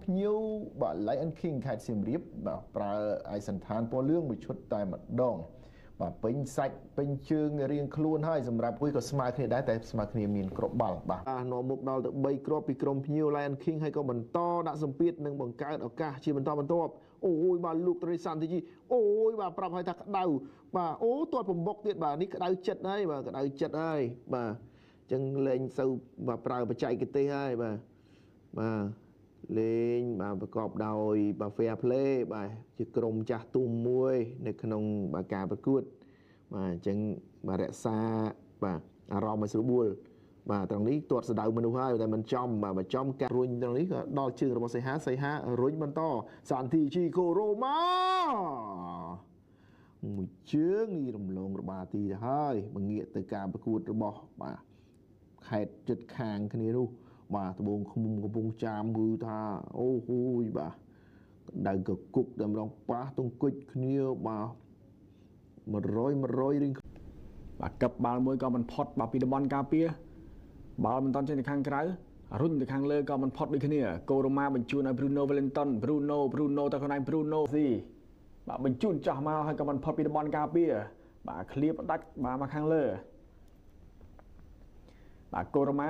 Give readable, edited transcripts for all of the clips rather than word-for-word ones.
ភ្ញៀវបាទ Lion King ខេត្តសៀមរាបបាទប្រើឯកសណ្ឋានពណ៌លឿងមួយឈុតតែម្ដងបាទពេញសាច់ពេញជើងរៀងខ្លួនហើយសម្រាប់មួយក៏ស្មើគ្នាដែរតែស្មើគ្នាមានគ្រាប់បាល់បាទនាំមុខដល់ទៅ3គ្រាប់ពីក្រុមភ្ញៀវ Lion King ហើយក៏បន្តដាក់សម្ពាធនិងបង្កើតឱកាសជាបន្តបន្ទាប់អូយបាទលោកត្រីសាន់ទីជីអូយបាទប្រាប់ឲ្យថាក្តៅបាទអូទាត់បំបុកទៀតបាទនេះក្តៅចិត្តហើយបាទក្តៅចិត្តហើយបាទអញ្ចឹងលេងសូវបាទប្រើបច្ចេកទេសហើយបាទលេងបាទប្រកបដោយបាទ fair play បាទជាក្រុមចាស់ទុំមួយនៅក្នុងបាទការប្រកួតបាទអញ្ចឹងបាទរក្សាបាទអារម្មណ៍ឲ្យស្រួលបាទត្រង់នេះទាត់ស្ដៅមនុស្សហើយតែមិនចំបាទបើចំកាត់រុញត្រង់នេះក៏ដល់ជើងរបស់សីហារុញបន្តសន្តិជីកូរ៉ូម៉ាមួយជើងនេះរំលងរបាទីទៅហើយបង្ងាកទៅការប្រកួតរបស់បាទខេត្តជិតខាងគ្នានោះបាទត្បូងឃុំកំពង់ចាមគឺថាអូហូយបាទដៅកគុកតែម្ដងប៉ះទង្គិចគ្នាបាទ100រៀងបាទកឹបបាល់មួយក៏មិនផុតបាទពីតំបន់ការពារបាល់មិនតាន់ចេញទៅខាងក្រៅរុញទៅខាងលើក៏មិនផុតដូចគ្នាកូរ៉ូម៉ាបញ្ជូនឲ្យ Bruno Valentin Bruno ទៅខ្លួនឯង Bruno ស៊ីបាទបញ្ជូនចាស់មកហើយក៏មិនផុតពីតំបន់ការពារបាទឃ្លៀបដាច់បាទមកខាងលើបាទកូរ៉ូម៉ា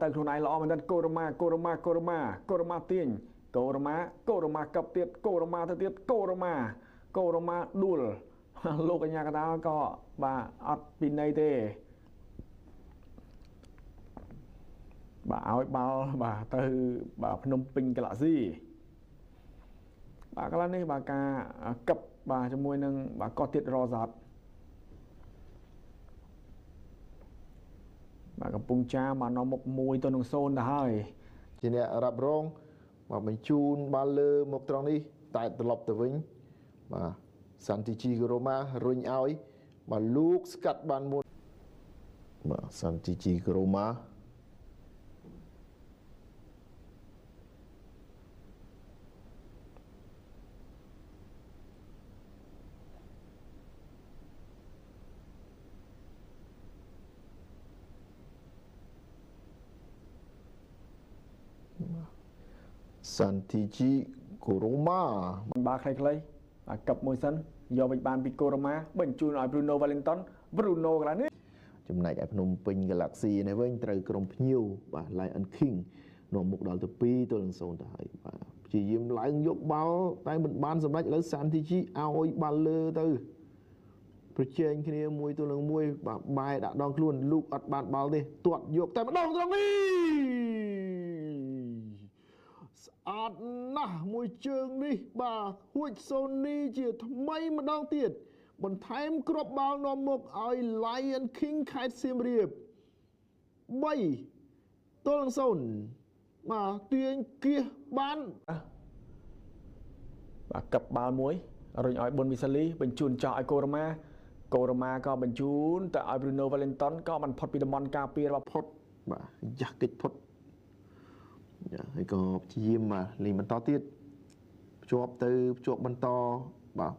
ទៅខ្លួនឯងល្អមែនទែនកូរ៉ូម៉ាទាញកូរ៉ូម៉ាកັບទៀតកូរ៉ូម៉ាទៅទៀតកូរ៉ូម៉ាដួលលោកកញ្ញាកណ្ដាលក៏បាទអត់ពីនៃទេបាទឲ្យបាល់បាទទៅបាទភ្នំពេញ Galaxy បាទកន្លងនេះបាទការកឹបបាទជាមួយនឹងបាទកោះទៀតរ៉ាត់បាទកំពុងចាបាននាំមុខ1-0ទៅហើយជាអ្នករ៉ាប់រងបាទបញ្ជូនបាល់លើមកត្រង់នេះតែត្រឡប់ទៅវិញបាទសន្តិជីកូរ៉ូម៉ារុញឲ្យបាទលោកស្កាត់បានមុនបាទសន្តិជីកូរ៉ូម៉ាសន្តិជីកូរ៉ូម៉ាបាល់ខ្លីៗបាទកឹបមួយសិនយកវិញបានពីកូរ៉ូម៉ាបញ្ជូនឲ្យ Bruno Valentin កន្លងនេះចំណែកឯភ្នំពេញ Galaxy នេះវិញត្រូវក្រុមភ្ញៀវបាទ Lion King នាំមុខដល់ទៅ2-0ទៅហើយបាទព្យាយាមឡើងយកបាល់តែមិនបានសម្រេចឥឡូវសន្តិជីឲ្យបាល់លើទៅប្រជែងគ្នា1-1បាទបែរដាក់ដងខ្លួនលូកអត់បានបាល់ទេទាត់យកតែម្ដងត្រង់នេះស្អាតណាស់មួយជើងនេះបាទហួចសូនីជាថ្មីម្ដងទៀតបន្ថែមគ្រាប់បាល់នាំមុខឲ្យ Lion King ខេត្តសៀមរាប3-0បាទទាញគៀសបានបាទកឹបបាល់មួយរុញឲ្យប៊ុនវីសាលីបញ្ជូនចោះឲ្យកូរ៉ូម៉ាក៏បញ្ជូនទៅឲ្យ Bruno Valentin ក៏បានផុតពីតំបន់ការពាររបស់ផុតបាទយ៉ាស់កិច្ចផុតហើយក៏ព្យាយាមលេងបន្តទៀតភ្ជាប់បន្តបាទ